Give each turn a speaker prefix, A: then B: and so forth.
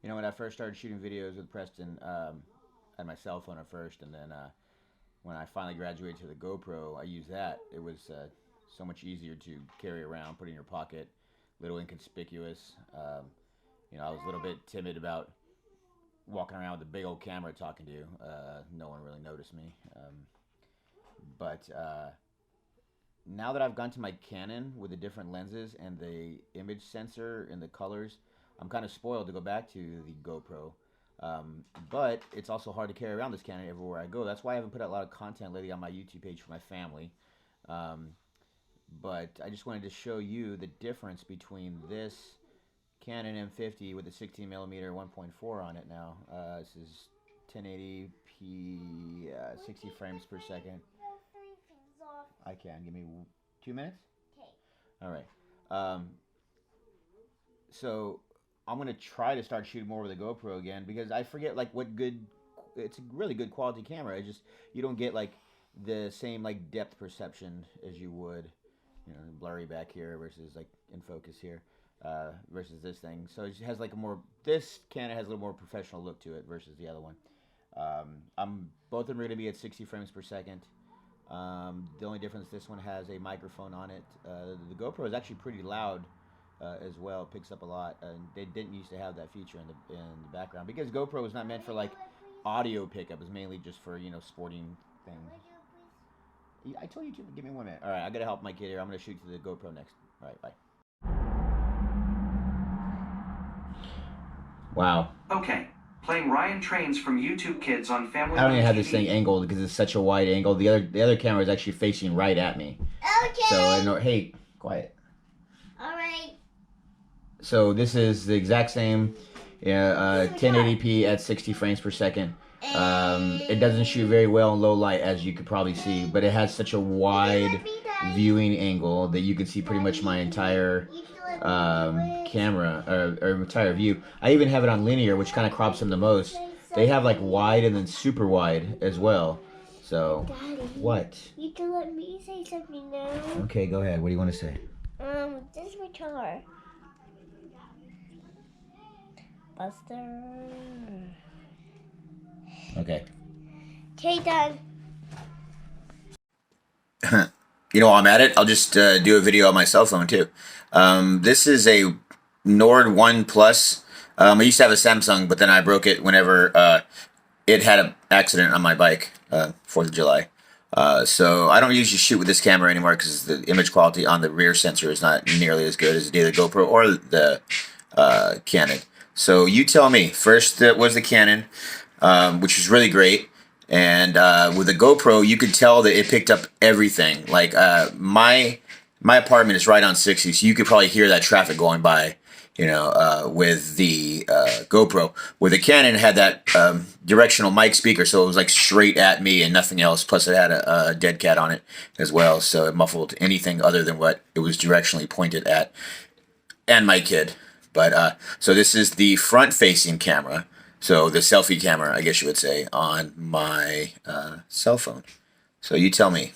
A: You know, when I first started shooting videos with Preston, I had my cell phone at first, and then when I finally graduated to the GoPro, I used that. It was so much easier to carry around, put in your pocket, little inconspicuous. I was a little bit timid about walking around with a big old camera talking to you. No one really noticed me. But now that I've gone to my Canon with the different lenses and the image sensor and the colors, I'm kind of spoiled to go back to the GoPro. But it's also hard to carry around this Canon everywhere I go. That's why I haven't put out a lot of content lately on my YouTube page for my family. Um, but I just wanted to show you the difference between this Canon M50 with the 16 millimeter 1.4 on it now. This is 1080p, 60 frames per second. I can. Give me 2 minutes?
B: Okay.
A: All right. So I'm going to try to start shooting more with the GoPro again because I forget like what good, it's a really good quality camera. It just, you don't get like the same like depth perception as you would, blurry back here versus like in focus here. Versus this thing, so it has like a more. This Canon has a little more professional look to it versus the other one. Both of them are going to be at 60 frames per second. The only difference, this one has a microphone on it. The GoPro is actually pretty loud as well. It picks up a lot, and they didn't used to have that feature in the background because GoPro was not meant for like audio pickup. It's mainly just for sporting things. I told you to give me 1 minute. All right, I gotta help my kid here. I'm gonna shoot to the GoPro next. All right, bye. Wow.
C: Okay. Playing Ryan Trains from YouTube Kids on Family
A: I don't even have this
C: TV.
A: thing angled because it's such a wide angle. The other camera is actually facing right at me.
B: Okay.
A: So I know. Hey, quiet.
B: All right.
A: So this is the exact same, 1080p at 60 frames per second. It doesn't shoot very well in low light, as you could probably see, but it has such a wide viewing angle that you can see pretty much my entire camera or entire view. I even have it on linear, which kind of crops them the most. They have like wide and then super wide as well. So,
B: Daddy,
A: what?
B: You can let me say something now.
A: Okay, go ahead. What do you want to say?
B: This is my car. Buster.
A: Okay.
B: Okay, Dad.
A: While I'm at it, I'll just do a video on my cell phone too. This is a Nord One Plus. I used to have a Samsung, but then I broke it whenever it had an accident on my bike, 4th of July. So I don't usually shoot with this camera anymore because the image quality on the rear sensor is not nearly as good as either GoPro or the Canon. So you tell me. First was the Canon, which was really great. And with the GoPro, you could tell that it picked up everything. Like my apartment is right on 60, so you could probably hear that traffic going by. With the GoPro. With the Canon, it had that directional mic speaker, so it was like straight at me and nothing else. Plus, it had a dead cat on it as well, so it muffled anything other than what it was directionally pointed at, and my kid. But so this is the front-facing camera. So the selfie camera, I guess you would say, on my cell phone. So you tell me.